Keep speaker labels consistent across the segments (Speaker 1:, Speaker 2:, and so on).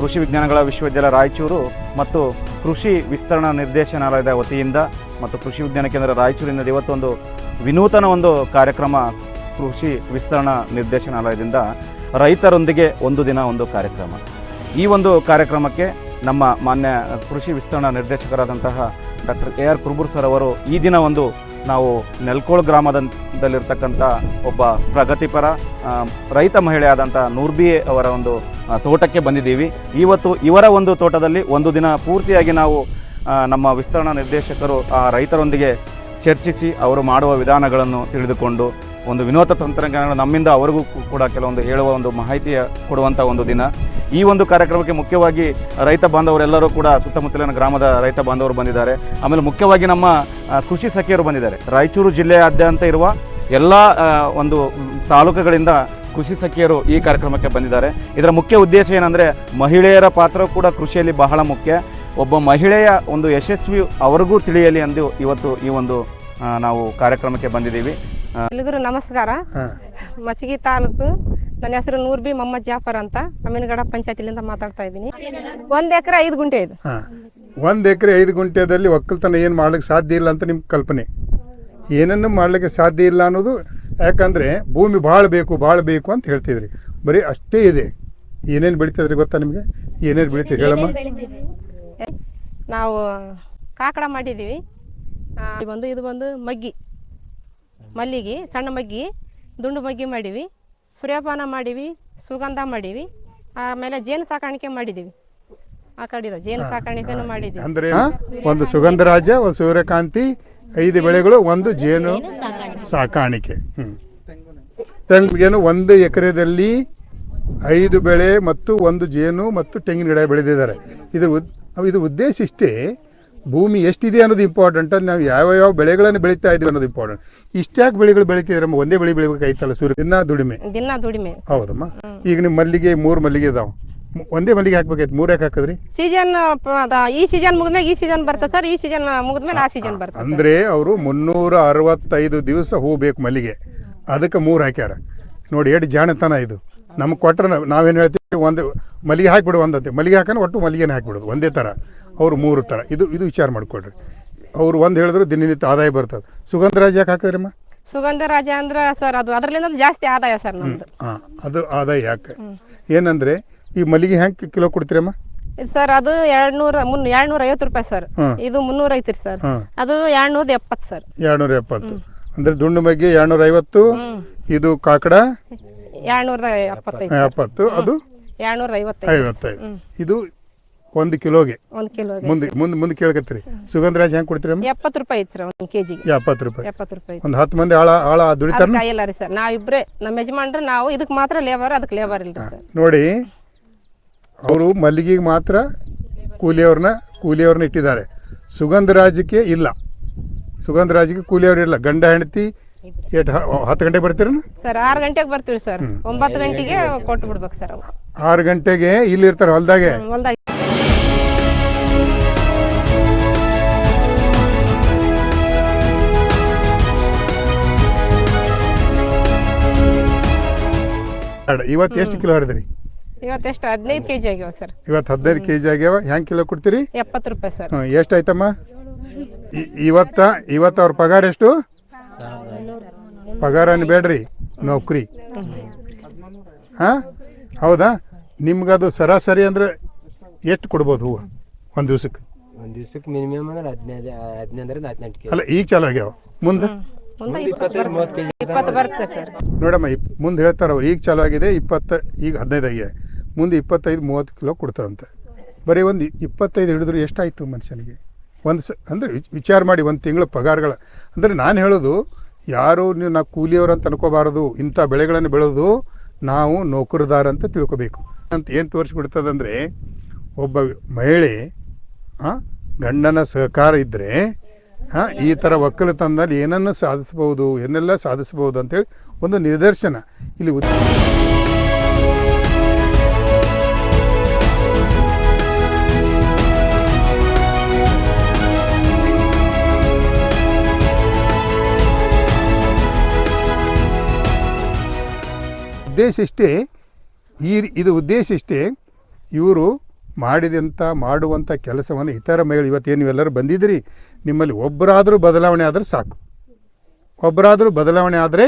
Speaker 1: ಕೃಷಿ ವಿಜ್ಞಾನಗಳ ವಿಶ್ವವಿದ್ಯಾಲಯ ರಾಯಚೂರು ಮತ್ತು ಕೃಷಿ ವಿಸ್ತರಣಾ ನಿರ್ದೇಶನಾಲಯದ ವತಿಯಿಂದ ಮತ್ತು ಕೃಷಿ ವಿಜ್ಞಾನ ಕೇಂದ್ರ ರಾಯಚೂರಿನ ಇವತ್ತೊಂದು ವಿನೂತನ ಒಂದು ಕಾರ್ಯಕ್ರಮ ಕೃಷಿ ವಿಸ್ತರಣಾ ನಿರ್ದೇಶನಾಲಯದಿಂದ ರೈತರೊಂದಿಗೆ ಒಂದು ದಿನ ಒಂದು ಕಾರ್ಯಕ್ರಮ. ಈ ಒಂದು ಕಾರ್ಯಕ್ರಮಕ್ಕೆ ನಮ್ಮ ಮಾನ್ಯ ಕೃಷಿ ವಿಸ್ತರಣಾ ನಿರ್ದೇಶಕರಾದಂತಹ ಡಾಕ್ಟರ್ AR ಕುರುಬೂರ್ ಸರ್ ಅವರು ಈ ದಿನ ಒಂದು ನಾವು ನೆಲ್ಕೋಳ್ ಗ್ರಾಮದಲ್ಲಿರ್ತಕ್ಕಂಥ ಒಬ್ಬ ಪ್ರಗತಿಪರ ರೈತ ಮಹಿಳೆಯಾದಂಥ ನೂರ್ಬಿ ಅವರ ಒಂದು ತೋಟಕ್ಕೆ ಬಂದಿದ್ದೀವಿ. ಇವತ್ತು ಇವರ ಒಂದು ತೋಟದಲ್ಲಿ ಒಂದು ದಿನ ಪೂರ್ತಿಯಾಗಿ ನಾವು ನಮ್ಮ ವಿಸ್ತರಣಾ ನಿರ್ದೇಶಕರು ಆ ರೈತರೊಂದಿಗೆ ಚರ್ಚಿಸಿ ಅವರು ಮಾಡುವ ವಿಧಾನಗಳನ್ನು ತಿಳಿದುಕೊಂಡು ಒಂದು ವಿನೂತನ ತಂತ್ರಜ್ಞಾನಗಳು ನಮ್ಮಿಂದ ಅವರಿಗೂ ಕೂಡ ಕೆಲವೊಂದು ಹೇಳುವ ಒಂದು ಮಾಹಿತಿಯ ಕೊಡುವಂಥ ಒಂದು ದಿನ. ಈ ಒಂದು ಕಾರ್ಯಕ್ರಮಕ್ಕೆ ಮುಖ್ಯವಾಗಿ ರೈತ ಬಾಂಧವರೆಲ್ಲರೂ ಕೂಡ ಸುತ್ತಮುತ್ತಲಿನ ಗ್ರಾಮದ ರೈತ ಬಾಂಧವರು ಬಂದಿದ್ದಾರೆ. ಆಮೇಲೆ ಮುಖ್ಯವಾಗಿ ನಮ್ಮ ಕೃಷಿ ಸಖಿಯರು ಬಂದಿದ್ದಾರೆ. ರಾಯಚೂರು ಜಿಲ್ಲೆಯಾದ್ಯಂತ ಇರುವ ಎಲ್ಲ ಒಂದು ತಾಲೂಕುಗಳಿಂದ ಕೃಷಿ ಸಖಿಯರು ಈ ಕಾರ್ಯಕ್ರಮಕ್ಕೆ ಬಂದಿದ್ದಾರೆ. ಇದರ ಮುಖ್ಯ ಉದ್ದೇಶ ಏನಂದರೆ ಮಹಿಳೆಯರ ಪಾತ್ರ ಕೂಡ ಕೃಷಿಯಲ್ಲಿ ಬಹಳ ಮುಖ್ಯ. ಒಬ್ಬ ಮಹಿಳೆಯ ಒಂದು ಯಶಸ್ವಿ ಅವರಿಗೂ ತಿಳಿಯಲಿ ಎಂದು ಇವತ್ತು ಈ ಒಂದು ನಾವು ಕಾರ್ಯಕ್ರಮಕ್ಕೆ ಬಂದಿದ್ದೀವಿ.
Speaker 2: ಎಲ್ರಿಗೂ ನಮಸ್ಕಾರ. ಮಸಗಿ ತಾಲೂಕು, ನನ್ನ ಹೆಸರು ನೂರ್ಬಿ ಮೊಹಮ್ಮದ್ ಜಾಫರ್ ಅಂತ, ಅಮೀನ್ಗಡ ಪಂಚಾಯತಿಲಿಂದ ಮಾತಾಡ್ತಾ ಇದ್ದೀನಿ. 1 ಎಕರೆ 5 ಗುಂಟೆ ಇದೆ.
Speaker 3: 1 ಎಕರೆ 5 ಗುಂಟೆದಲ್ಲಿ ಒಕ್ಕಲ್ತನ ಏನು ಮಾಡ್ಲಿಕ್ಕೆ ಸಾಧ್ಯ ಇಲ್ಲ ಅಂತ ನಿಮ್ಮ ಕಲ್ಪನೆ. ಏನನ್ನು ಮಾಡ್ಲಿಕ್ಕೆ ಸಾಧ್ಯ ಇಲ್ಲ ಅನ್ನೋದು, ಯಾಕಂದರೆ ಭೂಮಿ ಭಾಳ ಬೇಕು ಅಂತ ಹೇಳ್ತಿದ್ರಿ. ಬರೀ ಅಷ್ಟೇ ಇದೆ. ಏನೇನು ಬೆಳಿತಿದ್ರಿ ಗೊತ್ತಾ ನಿಮಗೆ? ಏನೇನು ಬೆಳಿತೀರಿ ಹೇಳಮ್ಮ?
Speaker 2: ನಾವು ಕಾಕಡ ಮಾಡಿದ್ದೀವಿ. ಇದು ಬಂದು ಮಲ್ಲಿಗೆ, ಸಣ್ಣ ಮಗ್ಗಿ, ದುಂಡು ಮಗ್ಗಿ ಮಾಡೀವಿ, ಸೂರ್ಯಪಾನ ಮಾಡೀವಿ, ಸುಗಂಧ ಮಾಡೀವಿ, ಆಮೇಲೆ ಜೇನು ಸಾಕಾಣಿಕೆ ಮಾಡಿದ್ದೀವಿ. ಆ ಕಡೆ ಜೇನು ಸಾಕಾಣಿಕೆನೂ ಮಾಡಿದ್ದೀವಿ.
Speaker 3: ಅಂದರೆ ಒಂದು ಸುಗಂಧರಾಜ, ಒಂದು ಸೂರ್ಯಕಾಂತಿ, 5 ಬೆಳೆಗಳು, ಒಂದು ಜೇನು ಸಾಕಾಣಿಕೆ. ತೆಂಗಿನ 1 ಎಕರೆದಲ್ಲಿ 5 ಬೆಳೆ ಮತ್ತು 1 ಜೇನು ಮತ್ತು ತೆಂಗಿನ ಗಿಡ ಬೆಳೆದಿದ್ದಾರೆ. ಇದ್ರ ಉದ್ದೇಶ ಇಷ್ಟೇ. ಭೂಮಿ ಎಷ್ಟಿದೆ ಅನ್ನೋದು ಇಂಪಾರ್ಟೆಂಟ್. ನಾವು ಯಾವ ಬೆಳೆಗಳನ್ನು ಬೆಳೀತಾ ಇದ್ದೀವಿ ಅನ್ನೋದು ಇಂಪಾರ್ಟೆಂಟ್. ಇಷ್ಟ್ಯಾಕೆ ಬೆಳೆಗಳು ಬೆಳಿತಿದ್ರಮ್ಮ? ಒಂದೇ ಬೆಳೆ ಬೆಳಿಬೇಕಾಯ್ತಲ್ಲ. ದಿನ ದುಡಿಮೆ. ಹೌದಮ್ಮ. ಈಗ ನಿಮ್ಮ ಮಲ್ಲಿಗೆ 3 ಮಲ್ಲಿಗೆ ಇದಾವೆ. ಒಂದೇ ಮಲ್ಲಿಗೆ ಹಾಕ್ಬೇಕಾಯ್ತು, 3 ಯಾಕೆ ಹಾಕಿದ್ರಿ?
Speaker 2: ಸೀಸನ್ ಈ ಸೀಸನ್ ಮುಗಿದ್ಮೇಲೆ ಈ ಸೀಸನ್ ಬರ್ತದೆ ಸರ್, ಈ ಸೀಸನ್ ಮುಗಿದ್ಮೇಲೆ ಆ ಸೀಸನ್ ಬರ್ತದೆ.
Speaker 3: ಅಂದರೆ ಅವರು 365 ದಿವಸ ಹೂ ಬೇಕು ಮಲ್ಲಿಗೆ, ಅದಕ್ಕೆ 3 ಹಾಕ್ಯಾರ. ನೋಡಿ ಎಷ್ಟು ಜಾಣತನ ಇದು. ನಮ್ಗೆ ಕೊಟ್ಟರೆ ನಾವೇನು ಹೇಳ್ತೀವಿ, ಒಂದು ಮಲ್ಲಿಗೆ ಹಾಕಿಬಿಡು, ಒಂದಂತೆ ಮಲ್ಲಿಗೆ ಹಾಕೋಣ, ಒಟ್ಟು ಮಲ್ಲಿಗೆನೇ ಹಾಕಿಬಿಡೋದು ಒಂದೇ ಥರ. ಅವರು 3 ಥರ. ಇದು ವಿಚಾರ ಮಾಡಿಕೊಡ್ರಿ. ಅವರು ಒಂದು ಹೇಳಿದ್ರು ದಿನನಿತ್ಯ ಆದಾಯ ಬರ್ತದೆ. ಸುಗಂಧರಾಜ ಯಾಕೆ ಹಾಕಿದ್ರಮ್ಮ?
Speaker 2: ಸುಗಂಧರಾಜ ಅಂದ್ರೆ ಸರ್ ಅದು ಅದರಲ್ಲಿಂದ ಜಾಸ್ತಿ ಆದಾಯ ಸರ್ ನಮ್ಮದು.
Speaker 3: ಅದು ಆದಾಯ ಯಾಕೆ ಏನಂದರೆ, ಈ ಮಲ್ಲಿಗೆ ಹೆಂಗೆ ಕಿಲೋ ಕೊಡ್ತೀರಮ್ಮ?
Speaker 2: ಸರ್ ಅದು 250 ರೂಪಾಯಿ ಸರ್. ಇದು 300 ಐತ್ರಿ ಸರ್. ಅದು 270 ಸರ್.
Speaker 3: 270 ಅಂದರೆ ದುಂಡು ಮಗ್ಗಿ 250, ಇದು ಕಾಕಡ
Speaker 2: 270,
Speaker 3: ಅದು
Speaker 2: 255.
Speaker 3: ಇದು 1 ಕಿಲೋಗೆ.
Speaker 2: 1 ಕಿಲೋ
Speaker 3: ಮುಂದೆ ಕೇಳಕತ್ತೀರಿ. ಸುಗಂಧರಾಜ್ ಹೆಂಗೆ ಕೊಡ್ತೀರಿ?
Speaker 2: 70 ರೂಪಾಯಿ ಐತಿ ಸರ್ 1 ಕೆಜಿಗೆ.
Speaker 3: 70 ರೂಪಾಯಿ.
Speaker 2: 70 ರೂಪಾಯಿ.
Speaker 3: ಒಂದು 10 ಮಂದಿ ಆಳ ದುಡಿತಾರ
Speaker 2: ಇಲ್ಲ ರೀ ಸರ್, ನಾವಿಬ್ಬರೇ. ನಮ್ಮ ಯಜಮಾನ್ರು ನಾವು ಇದಕ್ಕೆ ಮಾತ್ರ ಲೇಬರ್, ಅದಕ್ಕೆ ಲೇಬರ್ ಇಲ್ಲ ಸರ್.
Speaker 3: ನೋಡಿ, ಅವರು ಮಲ್ಲಿಗೆಗೆ ಮಾತ್ರ ಕೂಲಿಯವ್ರನ್ನ ಇಟ್ಟಿದ್ದಾರೆ. ಸುಗಂಧರಾಜಕ್ಕೆ ಇಲ್ಲ. ಸುಗಂಧರಾಜಿಗೆ ಕೂಲಿಯವ್ರು ಇಲ್ಲ. ಗಂಡ ಹೆಂಡತಿ 10 ಗಂಟೆಗೆ ಬರ್ತೀರ
Speaker 2: ಸರ್? 6 ಗಂಟೆಗೆ ಬರ್ತೀವಿ ಸರ್. 9 ಗಂಟೆಗೆ ಕೊಟ್ಟು ಬಿಡ್ಬೇಕು ಸರ್.
Speaker 3: 6 ಗಂಟೆಗೆ ಇಲ್ಲಿ ಇರ್ತಾರೆ ಹೊಲ್ದಾಗೆ. ಇವತ್ತು ಎಷ್ಟು ಕಿಲೋ ಹರಿದ್ರಿ?
Speaker 2: ಇವತ್ತು ಎಷ್ಟು 15 ಕೆಜಿ ಆಗ್ಯಾವ ಸರ್.
Speaker 3: ಇವತ್ತು 15 ಕೆಜಿ ಆಗ್ಯಾವ. ಹೆಂಗೆ ಕಿಲೋ ಕೊಡ್ತೀರಿ?
Speaker 2: 70 ರೂಪಾಯಿ ಸರ್.
Speaker 3: ಎಷ್ಟು ಆಯ್ತಮ್ಮ ಇವತ್ತು ಅವ್ರ ಪಗಾರ ಎಷ್ಟು? ಪಗಾರ ಅನ್ಬೇಡ್ರಿ, ನೌಕರಿ. ಹೌದಾ? ನಿಮ್ಗದು ಸರಾಸರಿ ಅಂದರೆ ಎಷ್ಟು ಕೊಡ್ಬೋದು ಹೂವು ಒಂದು ದಿವ್ಸಕ್ಕೆ?
Speaker 4: ಮಿನಿಮಮ್ ಅಂದ್ರೆ 15-18.
Speaker 3: ಅಲ್ಲ, ಈಗ ಚಾಲು ಆಗ್ಯಾವ. ಮುಂದೆ
Speaker 2: 20 ಬರುತ್ತೆ ಸರ್.
Speaker 3: ನೋಡಮ್ಮ, ಮುಂದೆ ಹೇಳ್ತಾರೆ ಅವ್ರು, ಈಗ ಚಾಲು ಆಗಿದೆ 20, ಈಗ 15 ಆಗಿದೆ. ಮುಂದೆ 25-30 ಕಿಲೋ ಕೊಡ್ತಾರಂತೆ. ಬರೀ ಒಂದು 25 ಹಿಡಿದ್ರು ಎಷ್ಟಾಯಿತು ಮನುಷ್ಯನಿಗೆ? ಅಂದರೆ ವಿಚಾರ ಮಾಡಿ, 1 ತಿಂಗಳು ಪಗಾರಗಳ. ಅಂದರೆ ನಾನು ಹೇಳೋದು, ಯಾರು ನಾವು ಕೂಲಿಯವರು ಅಂತ ಅನ್ಕೋಬಾರದು. ಇಂಥ ಬೆಳೆಗಳನ್ನು ಬೆಳೆದು ನಾವು ನೌಕರದಾರ ಅಂತ ತಿಳ್ಕೊಬೇಕು ಅಂತ. ಏನು ತೋರಿಸ್ಬಿಡ್ತದಂದರೆ, ಒಬ್ಬ ಮಹಿಳೆ ಗಂಡನ ಸಹಕಾರ ಇದ್ದರೆ ಈ ಥರ ಒಕ್ಕಲುತನದಲ್ಲಿ ಏನನ್ನು ಸಾಧಿಸ್ಬೋದು, ಏನೆಲ್ಲ ಸಾಧಿಸ್ಬೋದು ಅಂತೇಳಿ ಒಂದು ನಿದರ್ಶನ ಇಲ್ಲಿ. ಉದ್ದೇಶ ಇಷ್ಟೇ. ಇದು ಉದ್ದೇಶ ಇಷ್ಟೇ. ಇವರು ಮಾಡುವಂಥ ಕೆಲಸವನ್ನು ಇತರ ಮಹಿಳೆ ಇವತ್ತೇನು ನೀವೆಲ್ಲರೂ ಬಂದಿದ್ದೀರಿ, ನಿಮ್ಮಲ್ಲಿ ಒಬ್ಬರಾದರೂ ಬದಲಾವಣೆ ಆದರೆ ಸಾಕು. ಒಬ್ಬರಾದರೂ ಬದಲಾವಣೆ ಆದರೆ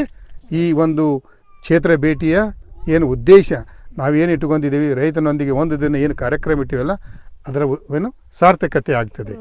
Speaker 3: ಈ ಒಂದು ಕ್ಷೇತ್ರ ಭೇಟಿಯ ಏನು ಉದ್ದೇಶ ನಾವೇನು ಇಟ್ಕೊಂಡಿದ್ದೀವಿ, ರೈತನೊಂದಿಗೆ ಒಂದು ದಿನ ಏನು ಕಾರ್ಯಕ್ರಮ ಇಟ್ಟಿವಲ್ಲ ಅದರ ಏನು ಸಾರ್ಥಕತೆ ಆಗ್ತದೆ.